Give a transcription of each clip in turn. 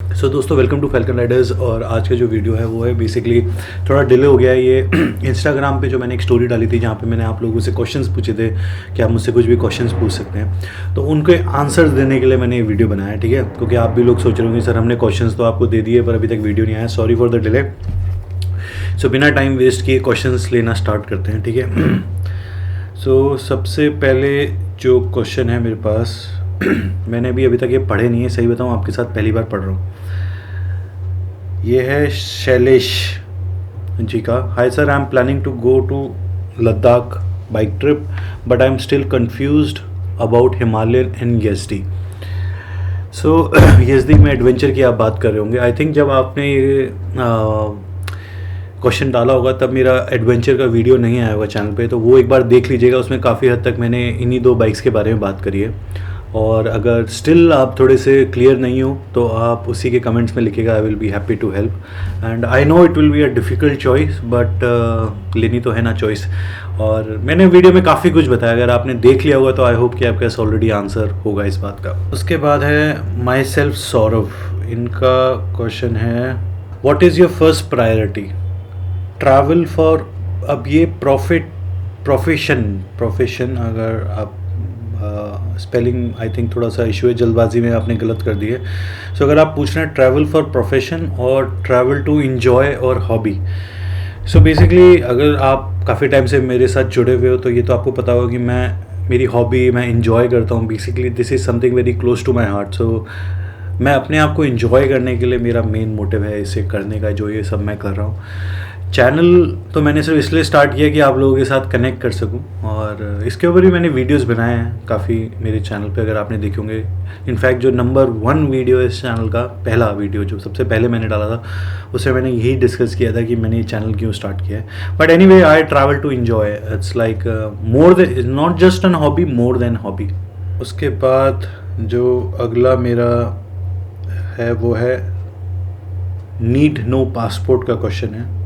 दोस्तों welcome to falcon Riders. और आज का जो वीडियो है वो है बेसिकली थोड़ा डिले हो गया है। ये इंस्टाग्राम पे जो मैंने एक स्टोरी डाली थी जहाँ पे मैंने आप लोगों से क्वेश्चंस पूछे थे कि आप मुझसे कुछ भी क्वेश्चंस पूछ सकते हैं, तो उनके आंसर्स देने के लिए मैंने ये वीडियो बनाया है। ठीक है, क्योंकि आप भी लोग सोच रहे होंगे सर हमने क्वेश्चंस तो आपको दे दिए पर अभी तक वीडियो नहीं आया, सॉरी फॉर द डिले। सो बिना टाइम वेस्ट किए क्वेश्चंस लेना स्टार्ट करते हैं। ठीक है, सो सबसे पहले जो क्वेश्चन है मेरे पास मैंने अभी तक ये पढ़े नहीं है, सही बताऊँ आपके साथ पहली बार पढ़ रहा हूँ। ये है शैलेश जी का। Hi sir, I am planning to go to Ladakh bike trip but I am still confused about Himalayan and Yezdi. So Yezdi में एडवेंचर की आप बात कर रहे होंगे। आई थिंक जब आपने ये क्वेश्चन डाला होगा तब मेरा एडवेंचर का वीडियो नहीं आया होगा चैनल पे, तो वो एक बार देख लीजिएगा। उसमें काफ़ी हद तक मैंने इन्हीं दो बाइक्स के बारे में बात करी है। और अगर स्टिल आप थोड़े से क्लियर नहीं हो तो आप उसी के कमेंट्स में लिखिएगा, I will be happy to help. And I know it will be a difficult choice but लेनी तो है ना चॉइस। और मैंने वीडियो में काफ़ी कुछ बताया, अगर आपने देख लिया होगा तो आई होप कि आपके पास ऑलरेडी आंसर होगा इस बात का। उसके बाद है माई सेल्फ सौरभ, इनका क्वेश्चन है what is your first priority travel for. अब ये प्रोफेशन अगर आप स्पेलिंग आई थिंक थोड़ा सा इशू है, जल्दबाजी में आपने गलत कर दी है। सो अगर आप पूछ रहे हैं ट्रैवल फॉर प्रोफेशन और ट्रैवल टू इन्जॉय और हॉबी, सो बेसिकली अगर आप काफ़ी टाइम से मेरे साथ जुड़े हुए हो तो ये तो आपको पता होगा कि मेरी हॉबी मैं इन्जॉय करता हूँ। Basically this is something very close to my heart. So मैं अपने आप को इन्जॉय करने के लिए मेरा मेन मोटिव है इसे करने का, जो ये सब मैं कर रहा हूँ। चैनल तो मैंने सिर्फ इसलिए स्टार्ट किया कि आप लोगों के साथ कनेक्ट कर सकूं, और इसके ऊपर भी मैंने वीडियोस बनाए हैं काफ़ी मेरे चैनल पे, अगर आपने देखे होंगे। इनफैक्ट जो नंबर 1 वीडियो इस चैनल का, पहला वीडियो जो सबसे पहले मैंने डाला था, उससे मैंने यही डिस्कस किया था कि मैंने ये चैनल क्यों स्टार्ट किया है। But anyway I travel to enjoy, it's like more than not just an hobby, more than hobby. उसके बाद जो अगला मेरा है वो है नीड नो पासपोर्ट का क्वेश्चन है।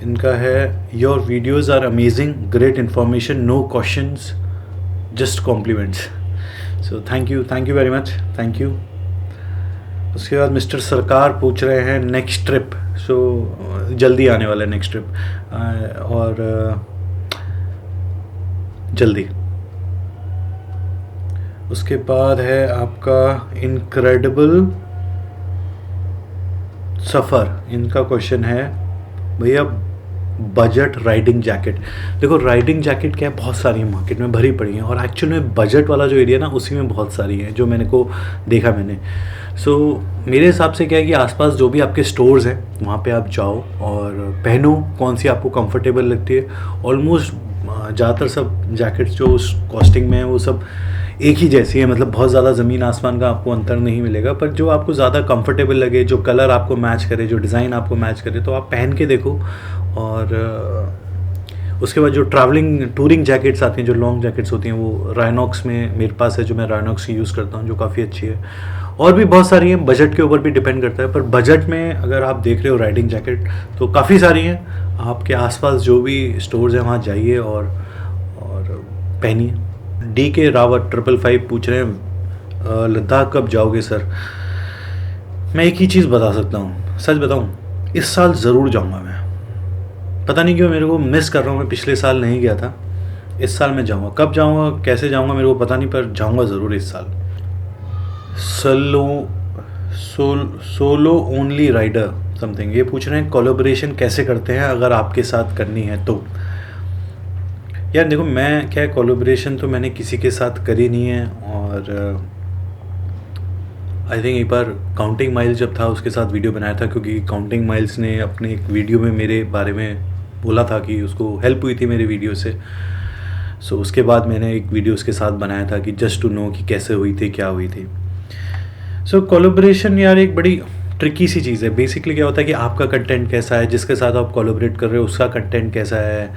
इनका है your videos are amazing, great information, no questions, just compliments. So thank you very much, thank you. उसके बाद मिस्टर सरकार पूछ रहे हैं नेक्स्ट ट्रिप। सो जल्दी आने वाला है नेक्स्ट ट्रिप, और जल्दी। उसके बाद है आपका इनक्रेडिबल सफ़र, इनका क्वेश्चन है भैया बजट राइडिंग जैकेट। देखो राइडिंग जैकेट क्या है, बहुत सारी हैं मार्केट में भरी पड़ी हैं, और एक्चुअल में बजट वाला जो एरिया ना उसी में बहुत सारी हैं जो मैंने को देखा मैंने। सो मेरे हिसाब से क्या है कि आसपास जो भी आपके स्टोर्स हैं वहाँ पे आप जाओ और पहनो कौन सी आपको कंफर्टेबल लगती है। ऑलमोस्ट ज़्यादातर सब जैकेट्स जो उस कॉस्टिंग में है वो सब एक ही जैसी है, मतलब बहुत ज़्यादा ज़मीन आसमान का आपको अंतर नहीं मिलेगा। पर जो आपको ज़्यादा कंफर्टेबल लगे, जो कलर आपको मैच करे, जो डिज़ाइन आपको मैच करे, तो आप पहन के देखो। और उसके बाद जो ट्रैवलिंग टूरिंग जैकेट्स आती हैं, जो लॉन्ग जैकेट्स होती हैं, वो राइनॉक्स में मेरे पास है, जो मैं राइनॉक्स की यूज़ करता हूँ, जो काफ़ी अच्छी है। और भी बहुत सारी हैं, बजट के ऊपर भी डिपेंड करता है। पर बजट में अगर आप देख रहे हो राइडिंग जैकेट तो काफ़ी सारी हैं। आपके आसपास जो भी स्टोर्स हैं वहाँ जाइए और पहनिए। डी के रावत 555 पूछ रहे हैं लद्दाख कब जाओगे सर। मैं एक ही चीज़ बता सकता हूँ, सच बताऊँ, इस साल ज़रूर जाऊँगा मैं। पता नहीं क्यों मेरे को मिस कर रहा हूँ, मैं पिछले साल नहीं गया था, इस साल मैं जाऊँगा। कब जाऊँगा कैसे जाऊँगा मेरे को पता नहीं, पर जाऊँगा ज़रूर इस साल। सोलो ओनली राइडर समथिंग ये पूछ रहे हैं कोलैबोरेशन कैसे करते हैं अगर आपके साथ करनी है तो। यार देखो, मैं क्या कोलैबोरेशन तो मैंने किसी के साथ करी नहीं है, और आई थिंक एक बार काउंटिंग माइल्स जब था उसके साथ वीडियो बनाया था, क्योंकि काउंटिंग माइल्स ने अपने एक वीडियो में मेरे बारे में बोला था कि उसको हेल्प हुई थी मेरे वीडियो से। सो उसके बाद मैंने एक वीडियो उसके साथ बनाया था कि जस्ट टू नो कि कैसे हुई थी, क्या हुई थी। सो कोलैबोरेशन यार एक बड़ी ट्रिकी सी चीज़ है। बेसिकली क्या होता है कि आपका कंटेंट कैसा है, जिसके साथ आप कोलैबोरेट कर रहे हो उसका कंटेंट कैसा है,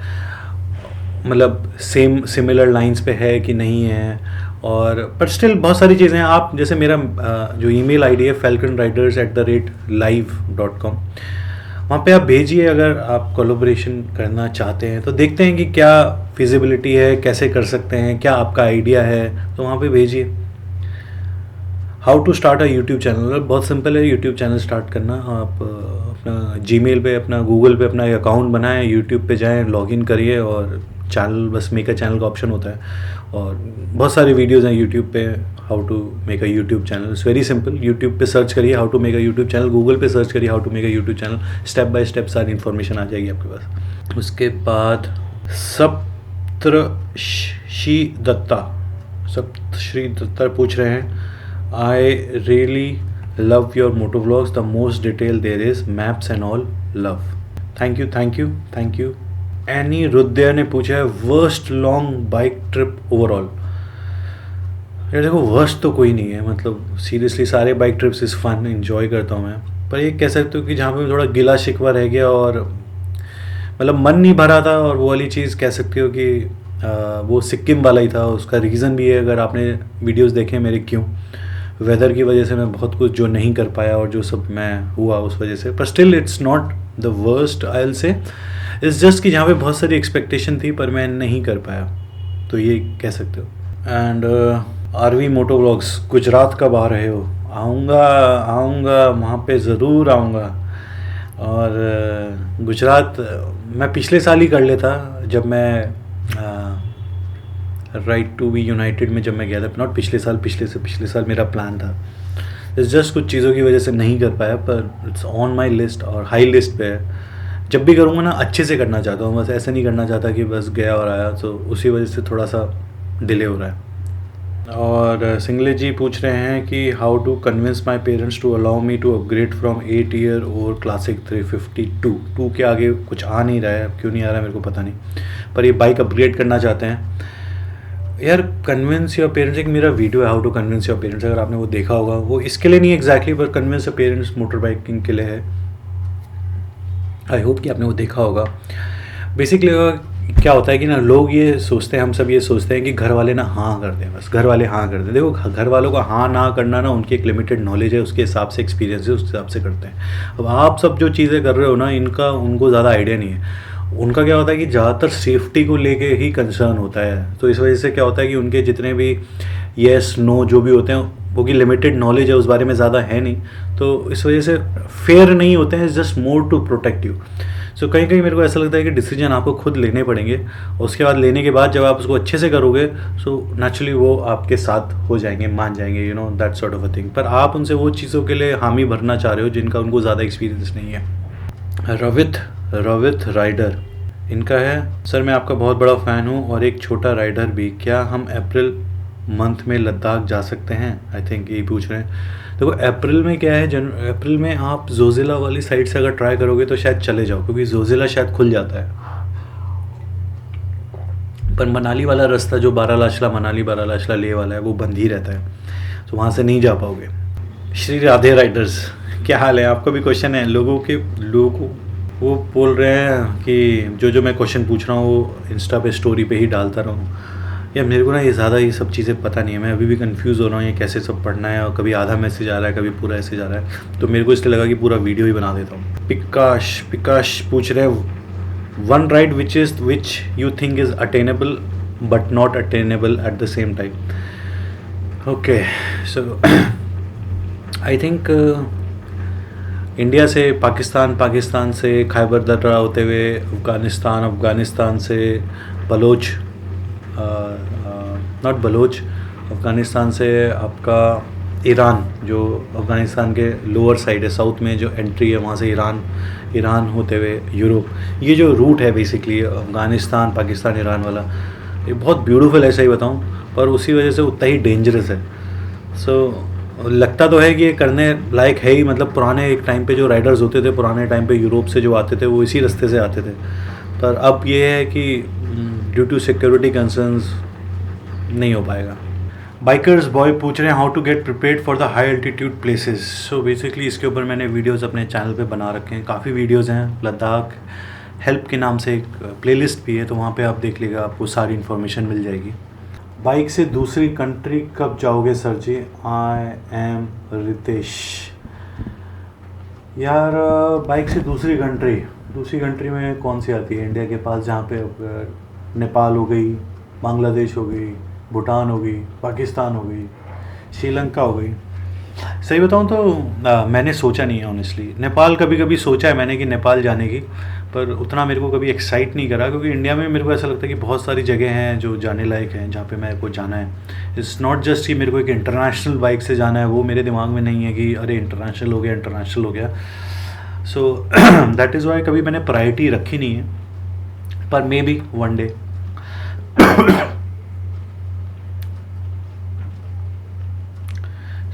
मतलब सिमिलर लाइंस पे है कि नहीं है। और पर स्टिल बहुत सारी चीज़ें हैं। आप जैसे मेरा जो ईमेल आईडी है falconriders@live.com, वहाँ पे आप भेजिए अगर आप कोलैबोरेशन करना चाहते हैं, तो देखते हैं कि क्या फिजिबिलिटी है, कैसे कर सकते हैं, क्या आपका आइडिया है, तो वहाँ पे भेजिए। How to start a YouTube channel. बहुत सिंपल है यूट्यूब चैनल स्टार्ट करना। आप अपना जीमेल पे, अपना गूगल पे अपना अकाउंट बनाएं, यूट्यूब पे जाएं, लॉगिन करिए और चैनल, बस मेक अ चैनल का ऑप्शन होता है और बहुत सारी वीडियोज़ हैं यूट्यूब पे how to make a YouTube channel. It's very simple. YouTube पे सर्च करिए how to make a YouTube channel, Google पे सर्च करिए how to make a YouTube channel, step by step सारी इन्फॉर्मेशन आ जाएगी आपके पास। उसके बाद सप्तश्री दत्ता पूछ रहे हैं, I really love your moto vlogs, the most detail there is, maps and all, love. Thank you thank you thank you. Anirudhya ने पूछा है, worst long bike trip overall. यार देखो, वर्स्ट तो कोई नहीं है, मतलब सीरियसली सारे bike trips is fun, enjoy करता हूँ मैं। पर ये कह सकते हो कि जहाँ पे थोड़ा गिला शिकवा रह गया और मतलब मन नहीं भरा था, और वो वाली चीज़ कह सकते हो कि वो सिक्किम वाला ही था। उसका रीज़न भी है, अगर आपने वीडियोस देखे मेरे, क्यों वेदर की वजह से मैं बहुत कुछ जो नहीं कर पाया और जो सब मैं हुआ उस वजह से। पर still it's not the worst, I will say. It's just कि जहाँ पे बहुत सारी एक्सपेक्टेशन थी पर मैं नहीं कर पाया, तो ये कह सकते हो। And RV moto vlogs, Gujarat कब आ रहे हो? आऊँगा वहाँ पे ज़रूर आऊँगा। और गुजरात मैं पिछले साल ही कर लेता, जब मैं राइट टू बी यूनाइटेड में जब मैं गया था। नॉट पिछले साल, पिछले साल मेरा प्लान था। इट्स जस्ट कुछ चीज़ों की वजह से नहीं कर पाया, पर इट्स ऑन माई लिस्ट और हाई लिस्ट पे है। जब भी करूँगा ना अच्छे से करना चाहता हूँ, बस ऐसे नहीं करना चाहता कि बस गया और आया, तो उसी वजह से थोड़ा सा डिले हो रहा है। और सिंगले जी पूछ रहे हैं कि how to convince my parents to allow me to upgrade from 8 year और क्लासिक 352। 2 के आगे कुछ आ नहीं रहा है, क्यों नहीं आ रहा है मेरे को पता नहीं, पर ये बाइक अपग्रेड करना चाहते हैं। यार कन्विंस योर पेरेंट्स, एक मेरा वीडियो है how to convince your parents, अगर आपने वो देखा होगा। वो इसके लिए नहीं एग्जैक्टली, पर convince your parents motor biking के लिए है। आई होप कि आपने वो देखा होगा। बेसिकली क्या होता है कि ना, लोग ये सोचते हैं, हम सब ये सोचते हैं कि घर वाले ना हाँ कर दें, बस घर वाले हाँ कर दें। देखो, घर वालों का हाँ ना करना ना उनकी एक लिमिटेड नॉलेज है, उसके हिसाब से एक्सपीरियंस है, उस हिसाब से करते हैं। अब आप सब जो चीज़ें कर रहे हो ना, इनका उनको ज़्यादा आइडिया नहीं है। उनका क्या होता है कि ज़्यादातर सेफ्टी को लेके ही कंसर्न होता है, तो इस वजह से क्या होता है कि उनके जितने भी येस नो जो भी होते हैं, वो की लिमिटेड नॉलेज है, उस बारे में ज़्यादा है नहीं, तो इस वजह से फेयर नहीं होते हैं। Just more to protect you. So कहीं कहीं मेरे को ऐसा लगता है कि डिसीजन आपको खुद लेने पड़ेंगे, और उसके बाद लेने के बाद जब आप उसको अच्छे से करोगे, सो नेचुरली वो आपके साथ हो जाएंगे, मान जाएंगे, you know, that sort of a thing. पर आप उनसे वो चीज़ों के लिए हामी भरना चाह रहे हो जिनका उनको ज़्यादा एक्सपीरियंस नहीं है। रवित राइडर, इनका है, सर मैं आपका बहुत बड़ा फ़ैन हूँ और एक छोटा राइडर भी, क्या हम अप्रैल मंथ में लद्दाख जा सकते हैं? आई थिंक यही पूछ रहे हैं। देखो अप्रैल में क्या है, अप्रैल में आप जोजिला वाली साइड से अगर ट्राई करोगे तो शायद चले जाओ, क्योंकि जोजिला शायद खुल जाता है। पर मनाली वाला रास्ता जो मनाली बारालाचला ले वाला है, वो बंद ही रहता है, तो वहाँ से नहीं जा पाओगे। श्री राधे राइडर्स, क्या हाल है? आपका भी क्वेश्चन है। लोगों वो बोल रहे हैं कि जो मैं क्वेश्चन पूछ रहा हूँ वो इंस्टा पे स्टोरी पे ही डालता रहूँ। यार मेरे को ना ये सब चीज़ें पता नहीं है, मैं अभी भी कंफ्यूज हो रहा हूँ ये कैसे सब पढ़ना है, और कभी आधा मैसेज आ रहा है, कभी पूरा ऐसे जा रहा है, तो मेरे को इसलिए लगा कि पूरा वीडियो ही बना देता हूँ। पिकाश पूछ रहे हैं, one ride which you think is attainable but not attainable at the same time. Okay, so I think India से पाकिस्तान से खैबर दर्रा होते हुए अफ़गानिस्तान से बलोच, नॉट बलोच, अफ़गानिस्तान से आपका ईरान, जो अफ़गानिस्तान के लोअर साइड है, साउथ में जो एंट्री है, वहाँ से ईरान होते हुए यूरोप। ये जो रूट है बेसिकली अफ़गानिस्तान पाकिस्तान ईरान वाला, ये बहुत ब्यूटीफुल है, सही बताऊँ, पर उसी वजह से उतना ही डेंजरस है। सो लगता तो है कि ये करने लायक है ही, मतलब पुराने एक टाइम पे जो राइडर्स होते थे, पुराने टाइम पे यूरोप से जो आते थे, वो इसी रास्ते से आते थे। पर अब ये है कि ड्यू टू सिक्योरिटी कंसर्न्स नहीं हो पाएगा। बाइकर्स बॉय पूछ रहे हैं, how to get prepared for the high altitude places. So basically इसके ऊपर मैंने वीडियोज़ अपने चैनल पे बना रखे हैं, काफ़ी वीडियोज़ हैं। लद्दाख हेल्प के नाम से एक प्लेलिस्ट भी है, तो वहाँ पे आप देख लीजिएगा, आपको सारी इन्फॉर्मेशन मिल जाएगी। बाइक से दूसरी कंट्री कब जाओगे sir ji? I am Ritesh. यार बाइक से दूसरी कंट्री में कौन सी आती है इंडिया के पास, जहाँ पे नेपाल हो गई, बांग्लादेश हो गई, भूटान हो गई, पाकिस्तान हो गई, श्रीलंका हो गई। सही बताऊँ तो मैंने सोचा नहीं है ऑनेस्टली। नेपाल कभी कभी सोचा है मैंने कि नेपाल जाने की, पर उतना मेरे को कभी एक्साइट नहीं करा, क्योंकि इंडिया में मेरे को ऐसा लगता है कि बहुत सारी जगह हैं जो जाने लायक हैं जहाँ पे मेरे को जाना है। इट्स नॉट जस्ट कि मेरे को एक इंटरनेशनल बाइक से जाना है, वो मेरे दिमाग में नहीं है कि अरे इंटरनेशनल हो गया, इंटरनेशनल हो गया। सो दैट इज़ वाई कभी मैंने प्रायोरिटी रखी नहीं है, पर may be one day.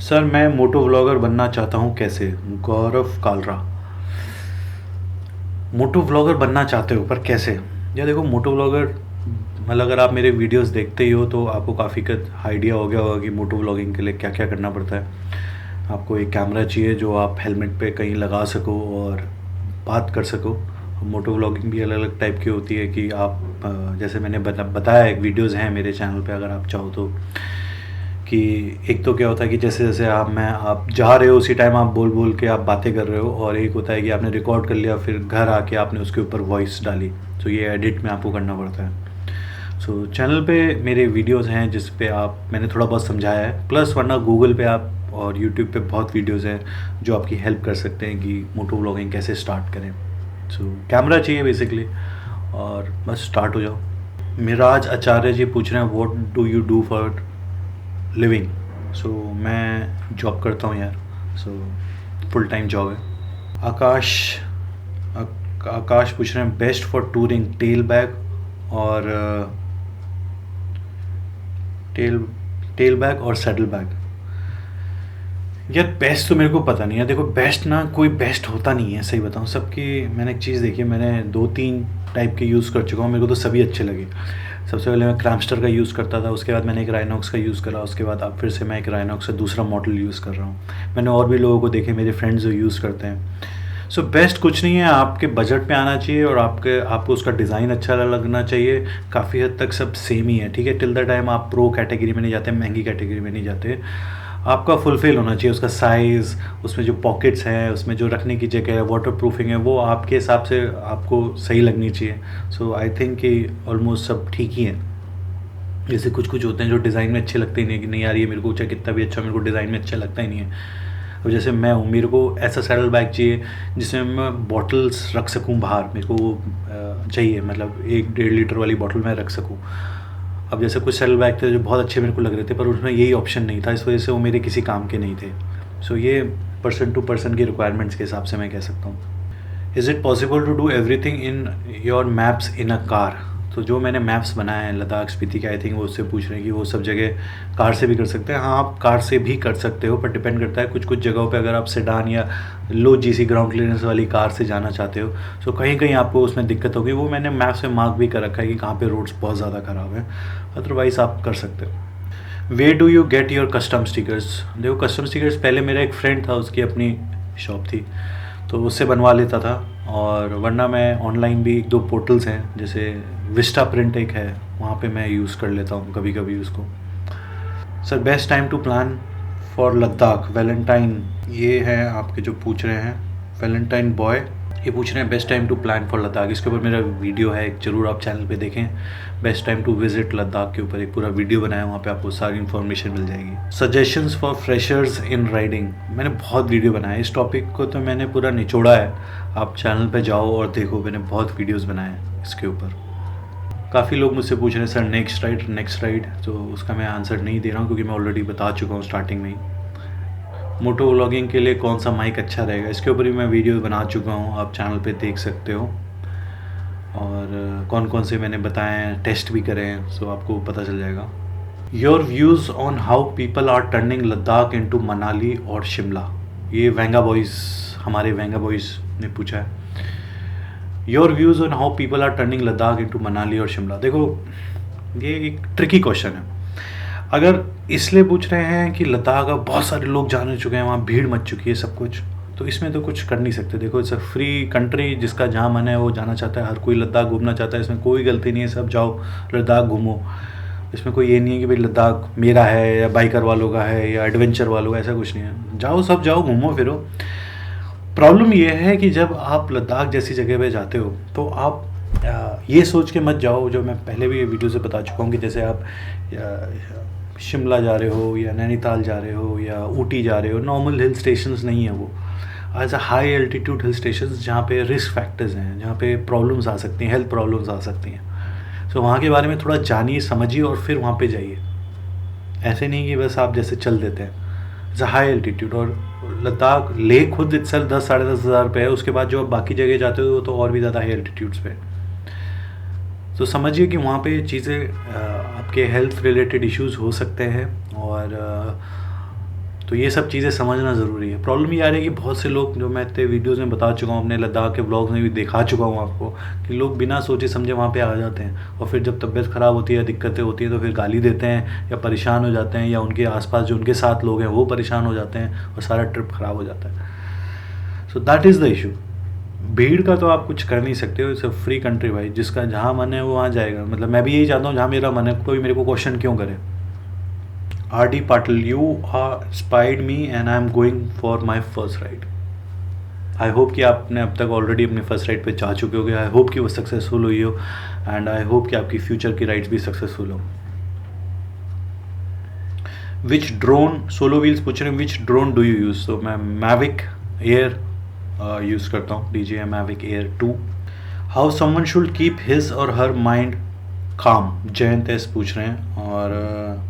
Sir मैं मोटो व्लॉगर बनना चाहता हूँ, कैसे? गौरव कालरा। मोटो व्लॉगर बनना चाहते हो पर कैसे? यार देखो, मोटो व्लॉगर मतलब अगर आप मेरे वीडियोस देखते ही हो तो आपको काफ़ी आइडिया हो गया होगा कि मोटो व्लॉगिंग के लिए क्या क्या करना पड़ता है। आपको एक कैमरा चाहिए जो आप हेलमेट पे कहीं लगा सको और बात कर सको। मोटो व्लॉगिंग भी अलग अलग टाइप की होती है कि आप जैसे मैंने बताया, एक वीडियोज़ हैं मेरे चैनल पे अगर आप चाहो तो, कि एक तो क्या होता है कि जैसे जैसे आप जा रहे हो उसी टाइम आप बोल बोल के आप बातें कर रहे हो, और एक होता है कि आपने रिकॉर्ड कर लिया फिर घर आके आपने उसके ऊपर वॉइस डाली, तो ये एडिट में आपको करना पड़ता है। सो चैनल पे मेरे वीडियोस हैं जिस पे मैंने थोड़ा बहुत समझाया है, प्लस वरना गूगल पे आप और यूट्यूब पे बहुत वीडियोस हैं जो आपकी हेल्प कर सकते हैं कि मोटो व्लॉगिंग कैसे स्टार्ट करें। सो कैमरा चाहिए बेसिकली और बस स्टार्ट हो जाओ। मिराज आचार्य जी पूछ रहे हैं what do you do for living. So मैं जॉब करता हूँ यार, सो फुल टाइम जॉब है। आकाश पूछ रहे हैं best for touring tell bag और टेल बैग और सैडल बैग। यार बेस्ट तो मेरे को पता नहीं है। देखो बेस्ट ना कोई बेस्ट होता नहीं है, सही बताऊँ। सबकी मैंने एक चीज़ देखी है, मैंने 2-3 टाइप के यूज़ कर चुका हूँ, मेरे को तो सभी अच्छे लगे। सबसे पहले मैं क्रैम्स्टर का यूज़ करता था, उसके बाद मैंने एक राइनॉक्स का यूज़ करा, उसके बाद अब फिर से मैं एक राइनॉक्स का दूसरा मॉडल यूज़ कर रहा हूँ। मैंने और भी लोगों को देखे, मेरे फ्रेंड्स जो यूज़ करते हैं। सो बेस्ट कुछ नहीं है, आपके बजट पे आना चाहिए और आपको उसका डिज़ाइन अच्छा लगना चाहिए। काफ़ी हद तक सब सेम ही है, ठीक है। टिल द टाइम आप प्रो कैटेगरी में नहीं जाते, महंगी कैटेगरी में नहीं जाते, आपका फुलफिल होना चाहिए। उसका साइज़, उसमें जो पॉकेट्स हैं, उसमें जो रखने की जगह है, वाटर प्रूफिंग है, वो आपके हिसाब से आपको सही लगनी चाहिए। सो आई थिंक कि ऑलमोस्ट सब ठीक ही है। जैसे कुछ कुछ होते हैं जो डिज़ाइन में अच्छे लगते ही नहीं, कि नहीं यार ये मेरे को चाहे कितना भी अच्छा, मेरे को डिज़ाइन में अच्छा लगता ही नहीं है। अब जैसे मैं हूँ, मेरे को ऐसा सैडल बैग चाहिए जिसमें मैं बॉटल्स रख सकूँ बाहर, मेरे को चाहिए, मतलब 1-1.5 लीटर वाली बॉटल मैं रख सकूँ। अब जैसे कुछ सैडल बैग थे जो बहुत अच्छे मेरे को लग रहे थे, पर उसमें यही ऑप्शन नहीं था, इस वजह से वो मेरे किसी काम के नहीं थे। सो ये पर्सन टू पर्सन की रिक्वायरमेंट्स के हिसाब से मैं कह सकता हूँ। Is it possible to do everything in your maps in a car? तो जो मैंने मैप्स बनाए हैं लद्दाख स्पीति के, आई थिंक वो उससे पूछ रहे हैं कि वो सब जगह कार से भी कर सकते हैं। हाँ, आप कार से भी कर सकते हो, पर डिपेंड करता है। कुछ कुछ जगहों पे अगर आप सेडान या लो जीसी ग्राउंड क्लियरेंस वाली कार से जाना चाहते हो, सो कहीं कहीं आपको उसमें दिक्कत होगी। वो मैंने मैप्स में मार्क भी कर रखा है कि कहाँ पे रोड्स बहुत ज़्यादा ख़राब हैं, अदरवाइज़ आप कर सकते हो। Where do you get your custom stickers? देखो कस्टम स्टिकर्स पहले मेरा एक फ्रेंड था, उसकी अपनी शॉप थी, तो उससे बनवा लेता था, और वरना मैं ऑनलाइन भी 1-2 पोर्टल्स हैं, जैसे विस्टा प्रिंट एक है, वहाँ पे मैं यूज़ कर लेता हूँ कभी कभी उसको। Sir best time to plan for Ladakh valentine, ये है आपके जो पूछ रहे हैं, वैलेंटाइन बॉय, ये पूछ रहे हैं best time to plan for Ladakh. इसके ऊपर मेरा वीडियो है, ज़रूर आप चैनल पे देखें। Best time to visit Ladakh के ऊपर एक पूरा वीडियो बनाया है, वहाँ पे आपको सारी इन्फॉर्मेशन मिल जाएगी। Suggestions for freshers in riding, मैंने बहुत वीडियो बनाया है इस टॉपिक को, तो मैंने पूरा निचोड़ा है। आप चैनल पे जाओ और देखो, मैंने बहुत वीडियोज़ बनाए हैं इसके ऊपर। काफ़ी लोग मुझसे पूछ रहे हैं सर नेक्स्ट राइड, तो उसका मैं आंसर नहीं दे रहा हूँ क्योंकि मैं ऑलरेडी बता चुका हूँ स्टार्टिंग में ही। मोटो व्लॉगिंग के लिए कौन सा माइक अच्छा रहेगा, इसके ऊपर भी मैं वीडियो बना चुका हूँ, आप चैनल पे देख सकते हो। और कौन कौन से मैंने बताए हैं, टेस्ट भी करे हैं, सो आपको पता चल जाएगा। Your views on how people are turning Ladakh into Manali और शिमला, ये वेंगा बॉयज़, हमारे वेंगा बॉयज़ ने पूछा है। Your views on how people are turning Ladakh into Manali और शिमला। देखो ये एक ट्रिकी क्वेश्चन है। अगर इसलिए पूछ रहे हैं कि लद्दाख अब बहुत सारे लोग जाने चुके हैं, वहाँ भीड़ मच चुकी है सब कुछ, तो इसमें तो कुछ कर नहीं सकते। देखो इट्स अ फ्री कंट्री, जिसका जहाँ मन है वो जाना चाहता है, हर कोई लद्दाख घूमना चाहता है, इसमें कोई गलती नहीं है, सब जाओ लद्दाख घूमो। इसमें कोई ये नहीं है कि भाई लद्दाख मेरा है या बाइकर वालों का है या एडवेंचर वालों का, ऐसा कुछ नहीं है। जाओ, सब जाओ, घूमो फिरो। प्रॉब्लम ये है कि जब आप लद्दाख जैसी जगह पे जाते हो तो आप ये सोच के मत जाओ, जो मैं पहले भी वीडियो से बता चुका हूँ, कि जैसे आप शिमला जा रहे हो या नैनीताल जा रहे हो या ऊटी जा रहे हो, नॉर्मल हिल स्टेशंस नहीं है वो, as a high altitude hill stations जहाँ पे रिस्क फैक्टर्स हैं, जहाँ पे प्रॉब्लम्स आ सकती हैं, हेल्थ प्रॉब्लम्स आ सकती हैं। सो वहाँ के बारे में थोड़ा जानिए, समझिए और फिर वहाँ पे जाइए। ऐसे नहीं कि बस आप जैसे चल देते हैं। It's a high altitude. और लद्दाख लेह खुद इट्सल्फ 10-10,500 पे है, उसके बाद जो आप बाकी जगह जाते हो वो तो और भी ज़्यादा हाई एल्टीट्यूड्स पे। तो समझिए कि वहाँ पे चीज़ें आपके हेल्थ रिलेटेड इश्यूज हो सकते हैं, और तो ये सब चीज़ें समझना ज़रूरी है। प्रॉब्लम ये आ रही है कि बहुत से लोग, जो मैं इतने वीडियोज़ में बता चुका हूँ, अपने लद्दाख के ब्लॉग्स में भी दिखा चुका हूँ आपको, कि लोग बिना सोचे समझे वहाँ पे आ जाते हैं और फिर जब तबीयत ख़राब होती है, दिक्कतें होती हैं, तो फिर गाली देते हैं या परेशान हो जाते हैं, या उनके आसपास जो उनके साथ लोग हैं वो परेशान हो जाते हैं और सारा ट्रिप ख़राब हो जाता है। So that is the issue. भीड़ का तो आप कुछ कर नहीं सकते हो, इट्स अ फ्री कंट्री भाई, जिसका जहाँ मन है वो वहाँ जाएगा। मतलब मैं भी यही चाहता हूँ, जहाँ मेरा मन है, कोई मेरे को क्वेश्चन क्यों करे। RD Patil, you inspired me and I am going for my first ride. I hope कि आपने अब तक ऑलरेडी अपने फर्स्ट राइड पे जा चुके होगे। आई होप कि वो सक्सेसफुल हुई हो, एंड आई होप कि आपकी फ्यूचर की राइड्स भी सक्सेसफुल हो। विच ड्रोन, सोलो व्हील्स पूछ रहे हैं, विच ड्रोन डू यू यूज़? तो मैं मैविक एयर यूज़ करता हूँ, DJI Mavic Air 2। How someone should keep his और हर माइंड काम, जयंत एस पूछ रहे हैं। और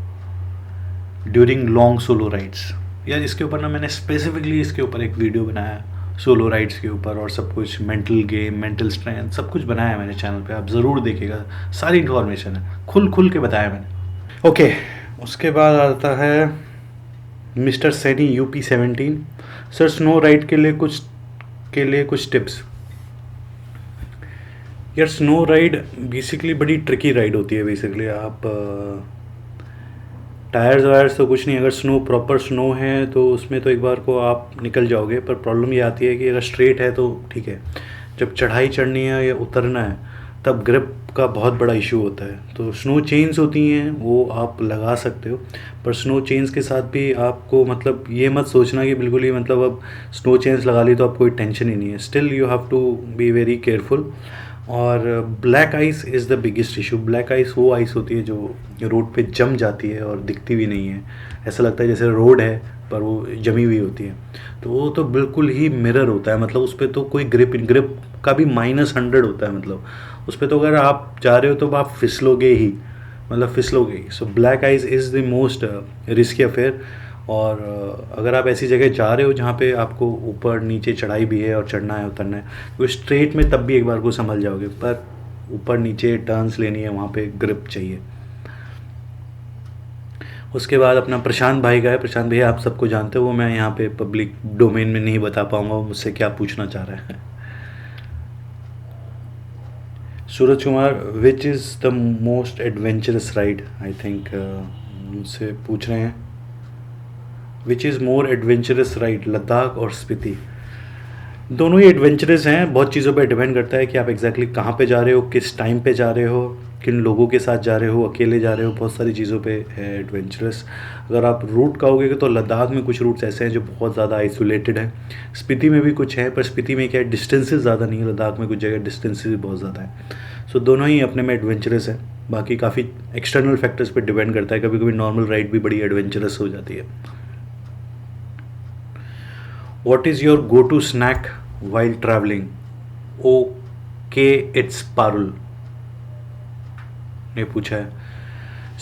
ड्यूरिंग लॉन्ग सोलो राइड्स, यार इसके ऊपर ना मैंने स्पेसिफिकली इसके ऊपर एक वीडियो बनाया है, सोलो राइड्स के ऊपर, और सब कुछ मेंटल गेम, मेंटल स्ट्रेंथ, सब कुछ बनाया है मैंने चैनल पे, आप ज़रूर देखिएगा। सारी इन्फॉर्मेशन है, खुल के बताया मैंने। ओके, उसके बाद आता है mister Saini UP17। Sir snow ride के लिए कुछ टिप्स। यार स्नो राइड बेसिकली बड़ी ट्रिकी राइड होती है। बेसिकली आप टायर्स वायर्स तो कुछ नहीं, अगर प्रॉपर स्नो है तो उसमें तो एक बार को आप निकल जाओगे, पर प्रॉब्लम ये आती है कि अगर स्ट्रेट है तो ठीक है, जब चढ़ाई चढ़नी है या उतरना है तब ग्रिप का बहुत बड़ा इशू होता है। तो स्नो चेन्स होती हैं, वो आप लगा सकते हो, पर स्नो चेन्स के साथ भी आपको मतलब ये मत सोचना कि बिल्कुल ही मतलब अब स्नो चेन्स लगा ली तो अब कोई टेंशन ही नहीं है। Still you have to be very careful. और black ice is the biggest issue. Black ice वो आइस होती है जो रोड पे जम जाती है और दिखती भी नहीं है, ऐसा लगता है जैसे रोड है पर वो जमी हुई होती है। तो वो तो बिल्कुल ही मिरर होता है, मतलब उस पर तो कोई ग्रिप का भी -100 होता है। मतलब उस पर तो अगर आप जा रहे हो तो आप फिसलोगे ही, मतलब फिसलोगे ही। So black ice is the most risky affair. और अगर आप ऐसी जगह जा रहे हो जहाँ पे आपको ऊपर नीचे चढ़ाई भी है और चढ़ना है उतरना है, तो स्ट्रेट में तब भी एक बार को संभल जाओगे, पर ऊपर नीचे टर्न्स लेनी है, वहाँ पे ग्रिप चाहिए। उसके बाद अपना प्रशांत भाई का है। प्रशांत भैया आप सबको जानते हो, वो मैं यहाँ पे पब्लिक डोमेन में नहीं बता पाऊँगा मुझसे क्या पूछना चाह रहा है। Suraj Kumar, which is the most adventurous ride? I think मुझसे पूछ रहे हैं which is more adventurous ride, Ladakh और स्पीति। दोनों ही एडवेंचरस हैं, बहुत चीज़ों पे डिपेंड करता है कि आप एग्जैक्टली कहाँ पे जा रहे हो, किस टाइम पे जा रहे हो, किन लोगों के साथ जा रहे हो, अकेले जा रहे हो, बहुत सारी चीज़ों पे है एडवेंचरस। अगर आप रूट कहोगे तो लद्दाख में कुछ रूट्स ऐसे हैं जो बहुत ज़्यादा आइसोलेटेड हैं। स्पीति में भी कुछ है, पर स्पीति में क्या है, डिस्टेंसेस ज़्यादा नहीं है। लद्दाख में कुछ जगह डिस्टेंसेस बहुत ज़्यादा है। सो दोनों ही अपने में एडवेंचरस है, बाकी काफ़ी एक्सटर्नल फैक्टर्स पे डिपेंड करता है। कभी कभी नॉर्मल राइड भी बड़ी एडवेंचरस हो जाती है। What is your go-to snack while traveling? Okay, it's Parul ने पूछा है।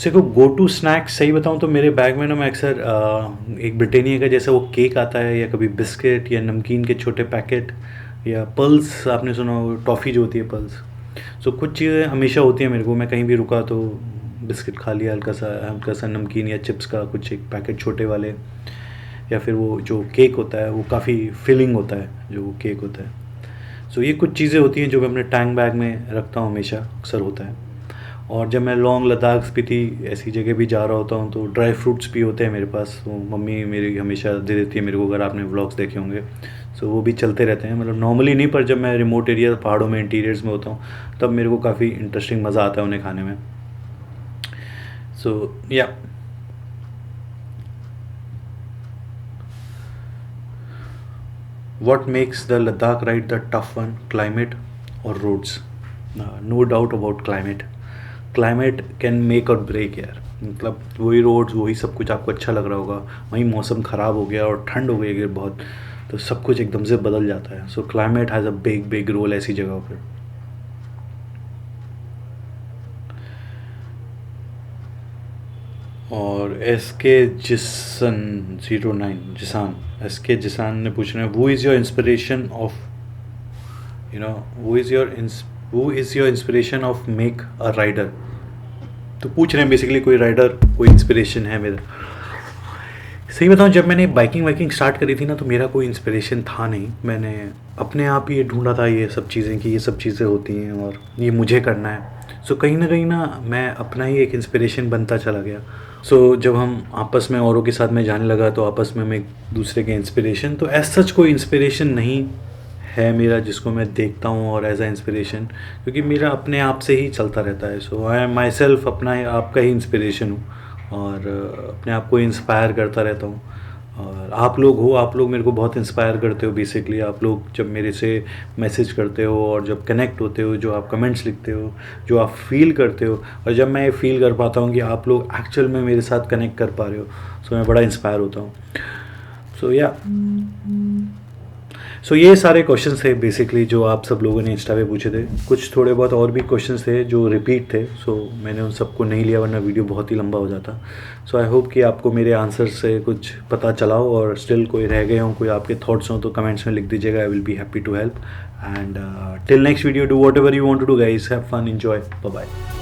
देखो गो टू स्नैक्स सही बताऊँ तो मेरे बैग में ना मैं अक्सर एक ब्रिटानिया का जैसा वो केक आता है, या कभी बिस्किट या नमकीन के छोटे पैकेट, या पल्स, आपने सुना हो टॉफ़ी जो होती है पल्स। सो कुछ चीज़ें हमेशा होती हैं मेरे को, मैं कहीं भी रुका तो बिस्किट खा लिया, हल्का सा नमकीन या चिप्स का कुछ एक पैकेट छोटे वाले, या फिर वो जो केक होता है वो काफ़ी फिलिंग होता है जो वो केक होता है। सो ये कुछ चीज़ें होती हैं जो मैं अपने टैंक बैग में रखता हूँ, हमेशा अक्सर होता है। और जब मैं लॉन्ग लद्दाख स्पीति ऐसी जगह भी जा रहा होता हूँ तो ड्राई फ्रूट्स भी होते हैं मेरे पास, वो मम्मी मेरी हमेशा दे देती है मेरे को, अगर आपने व्लॉग्स देखे होंगे। सो वो भी चलते रहते हैं, मतलब नॉर्मली नहीं, पर जब मैं रिमोट एरिया पहाड़ों में इंटीरियर्स में होता हूँ तब मेरे को काफ़ी इंटरेस्टिंग मज़ा आता है उन्हें खाने में। सो या what makes the Ladakh ride the tough one, climate or roads? No doubt about climate can make or break यार। मतलब वही रोड्स, वही सब कुछ आपको अच्छा लग रहा होगा, वहीं मौसम ख़राब हो गया और ठंड हो गई अगर बहुत, तो सब कुछ एकदम से बदल जाता है। So climate has a big big role ऐसी जगहों पर। और एस के जिसन 09 जिसान, एस के जिसान ने पूछ रहे हैं, who is your inspiration of you know who is your inspiration of make a rider. तो पूछ रहे हैं बेसिकली कोई राइडर, कोई इंस्पिरेशन है मेरा। सही बताऊँ, जब मैंने बाइकिंग वाइकिंग स्टार्ट करी थी ना, तो मेरा कोई इंस्पिरेशन था नहीं। मैंने अपने आप ही ये ढूंढा था ये सब चीज़ें कि ये सब चीज़ें होती हैं और ये मुझे करना है। सो कहीं ना मैं अपना ही एक इंस्पिरेशन बनता चला गया। सो जब हम आपस में औरों के साथ में जाने लगा, तो आपस में हम एक दूसरे के इंस्पिरेशन, तो एज सच कोई इंस्पिरेशन नहीं है मेरा जिसको मैं देखता हूँ और एज अ इंस्पिरेशन, क्योंकि मेरा अपने आप से ही चलता रहता है। सो आई एम माई सेल्फ अपना आप का ही इंस्पिरेशन हूँ, और अपने आप को इंस्पायर करता रहता हूँ। और आप लोग हो, आप लोग मेरे को बहुत इंस्पायर करते हो बेसिकली। आप लोग जब मेरे से मैसेज करते हो और जब कनेक्ट होते हो, जो आप कमेंट्स लिखते हो, जो आप फील करते हो, और जब मैं ये फील कर पाता हूँ कि आप लोग एक्चुअल में मेरे साथ कनेक्ट कर पा रहे हो, सो मैं बड़ा इंस्पायर होता हूँ। सो या सो ये सारे क्वेश्चंस थे बेसिकली जो आप सब लोगों ने इंस्टा पे पूछे थे। कुछ थोड़े बहुत और भी क्वेश्चंस थे जो रिपीट थे, सो मैंने उन सबको नहीं लिया, वरना वीडियो बहुत ही लंबा हो जाता। सो आई होप कि आपको मेरे आंसर से कुछ पता चला हो, और स्टिल कोई रह गए हों, कोई आपके थॉट्स हों, तो कमेंट्स में लिख दीजिएगा। I will be happy to help. And till next video, do whatever you want to do guys, have fun, enjoy, bye bye.